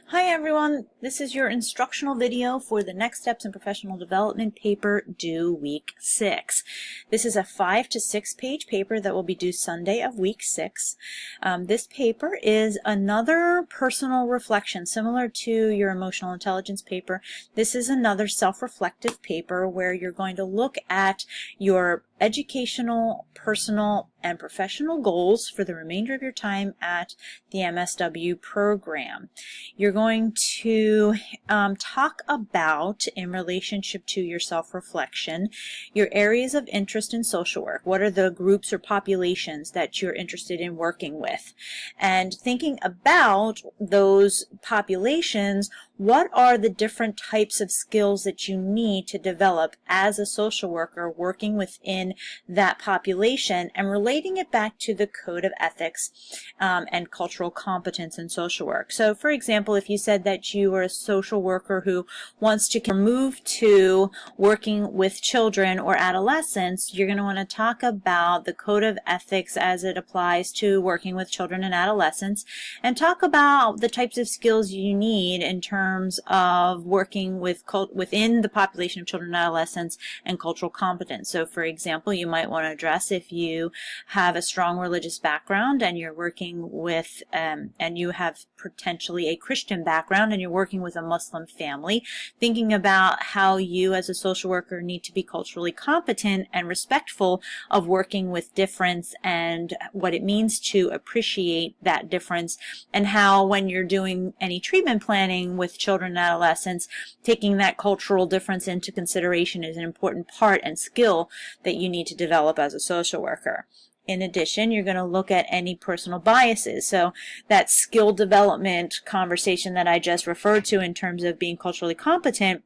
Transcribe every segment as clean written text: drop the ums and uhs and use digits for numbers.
Hi everyone, this is your instructional video for the Next Steps in Professional Development paper due week 6. This is a 5 to 6 page paper that will be due Sunday of week 6. This paper is another personal reflection similar to your emotional intelligence paper. This is another self-reflective paper where you're going to look at your educational, personal, and professional goals for the remainder of your time at the MSW program. You're going to talk about, in relationship to your self-reflection, your areas of interest in social work. What are the groups or populations that you're interested in working with? And thinking about those populations, what are the different types of skills that you need to develop as a social worker working within that population, and relating it back to the code of ethics and cultural competence in social work. So for example, if you said that you are a social worker who wants to move to working with children or adolescents, you're going to want to talk about the code of ethics as it applies to working with children and adolescents, and talk about the types of skills you need in terms of working with within the population of children and adolescents and cultural competence. So for example, you might want to address if you have a strong religious background and you're working with and you have potentially a Christian background and you're working with a Muslim family, thinking about how you as a social worker need to be culturally competent and respectful of working with difference and what it means to appreciate that difference, and how when you're doing any treatment planning with children and adolescents, taking that cultural difference into consideration is an important part and skill that you need to develop as a social worker. In addition, you're going to look at any personal biases. So that skill development conversation that I just referred to in terms of being culturally competent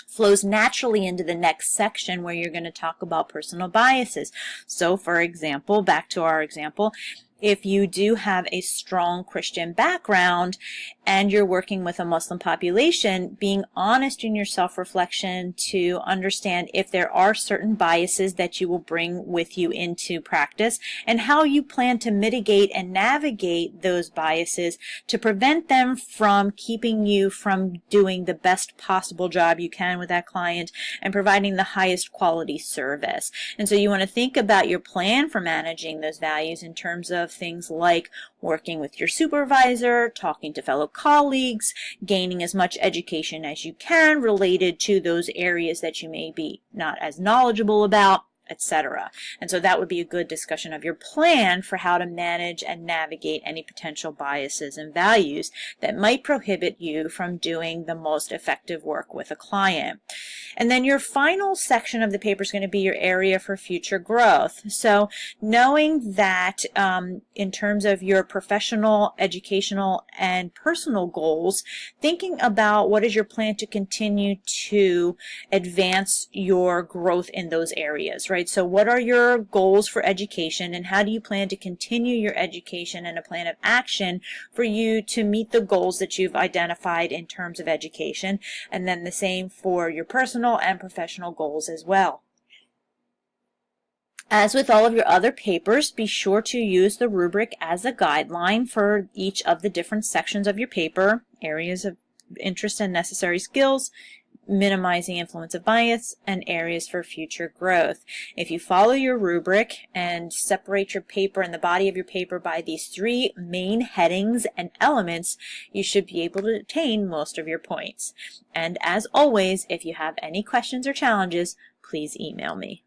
flows naturally into the next section where you're going to talk about personal biases. So for example, back to our example, if you do have a strong Christian background and you're working with a Muslim population, being honest in your self-reflection to understand if there are certain biases that you will bring with you into practice, and how you plan to mitigate and navigate those biases to prevent them from keeping you from doing the best possible job you can with that client and providing the highest quality service. And so you want to think about your plan for managing those values in terms of things like working with your supervisor, talking to fellow colleagues, gaining as much education as you can related to those areas that you may be not as knowledgeable about, etc. And so that would be a good discussion of your plan for how to manage and navigate any potential biases and values that might prohibit you from doing the most effective work with a client. And then your final section of the paper is going to be your area for future growth. So knowing that in terms of your professional, educational, and personal goals, thinking about what is your plan to continue to advance your growth in those areas, right? So what are your goals for education, and how do you plan to continue your education, and a plan of action for you to meet the goals that you've identified in terms of education, and then the same for your personal and professional goals as well. As with all of your other papers, be sure to use the rubric as a guideline for each of the different sections of your paper: areas of interest and necessary skills, minimizing influence of bias, and areas for future growth. If you follow your rubric and separate your paper and the body of your paper by these 3 main headings and elements, you should be able to attain most of your points. And as always, if you have any questions or challenges, please email me.